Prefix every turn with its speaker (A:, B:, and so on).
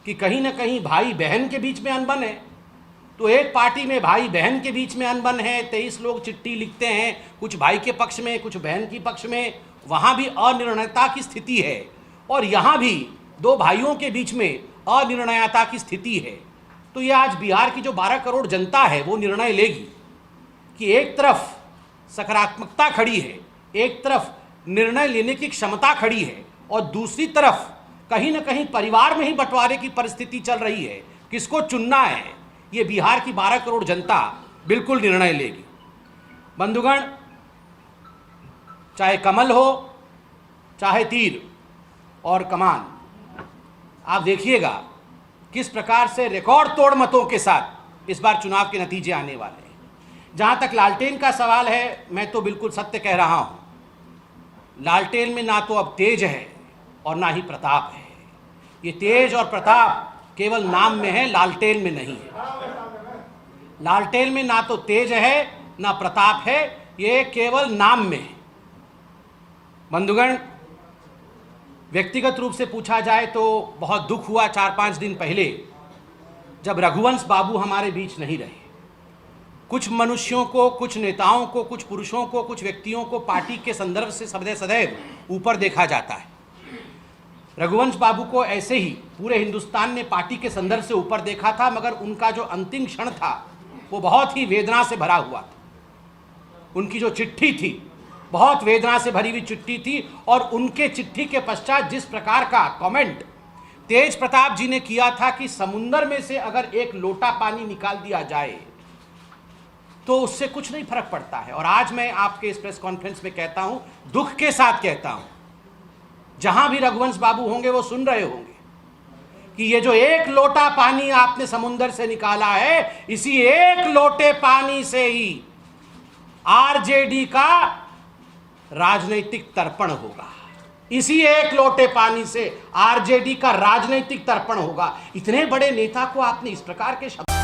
A: कि कहीं ना कहीं भाई बहन के बीच में अनबन है। तो एक पार्टी में भाई बहन के बीच में अनबन है, 23 लोग चिट्ठी लिखते हैं, कुछ भाई के पक्ष में कुछ बहन के पक्ष में, वहाँ भी अनिर्णयता की स्थिति है। और यहाँ भी दो भाइयों के बीच में अनिर्णयता की स्थिति है। तो ये आज बिहार की जो 12 करोड़ जनता है वो निर्णय लेगी कि एक तरफ सकारात्मकता खड़ी है, एक तरफ निर्णय लेने की क्षमता खड़ी है, और दूसरी तरफ कहीं ना कहीं परिवार में ही बंटवारे की परिस्थिति चल रही है। किसको चुनना है, ये बिहार की 12 करोड़ जनता बिल्कुल निर्णय लेगी। बंधुगण, चाहे कमल हो, चाहे तीर और कमान, आप देखिएगा किस प्रकार से रिकॉर्ड तोड़ मतों के साथ इस बार चुनाव के नतीजे आने वाले हैं। जहाँ तक लालटेन का सवाल है, मैं तो बिल्कुल सत्य कह रहा हूँ, लालटेन में ना तो अब तेज है और ना ही प्रताप है। ये तेज और प्रताप केवल नाम में है, लालटेन में नहीं है। लालटेन में ना तो तेज है ना प्रताप है, ये केवल नाम में है। बंधुगण, व्यक्तिगत रूप से पूछा जाए तो बहुत दुख हुआ 4-5 दिन पहले जब रघुवंश बाबू हमारे बीच नहीं रहे। कुछ मनुष्यों को, कुछ नेताओं को, कुछ पुरुषों को, कुछ व्यक्तियों को पार्टी के संदर्भ से सदैव ऊपर देखा जाता है। रघुवंश बाबू को ऐसे ही पूरे हिंदुस्तान ने पार्टी के संदर्भ से ऊपर देखा था, मगर उनका जो अंतिम क्षण था वो बहुत ही वेदना से भरा हुआ था। उनकी जो चिट्ठी थी बहुत वेदना से भरी हुई चिट्ठी थी, और उनके चिट्ठी के पश्चात जिस प्रकार का कमेंट तेज प्रताप जी ने किया था कि समुंदर में से अगर एक लोटा पानी निकाल दिया जाए तो उससे कुछ नहीं फर्क पड़ता है। और आज मैं आपके इस प्रेस कॉन्फ्रेंस में कहता हूं, दुख के साथ कहता हूं, जहां भी रघुवंश बाबू होंगे वो सुन रहे होंगे कि ये जो एक लोटा पानी आपने समुंदर से निकाला है, इसी एक लोटे पानी से ही आरजेडी का राजनीतिक तर्पण होगा। इसी एक लोटे पानी से आरजेडी का राजनीतिक तर्पण होगा। इतने बड़े नेता को आपने इस प्रकार के शब्द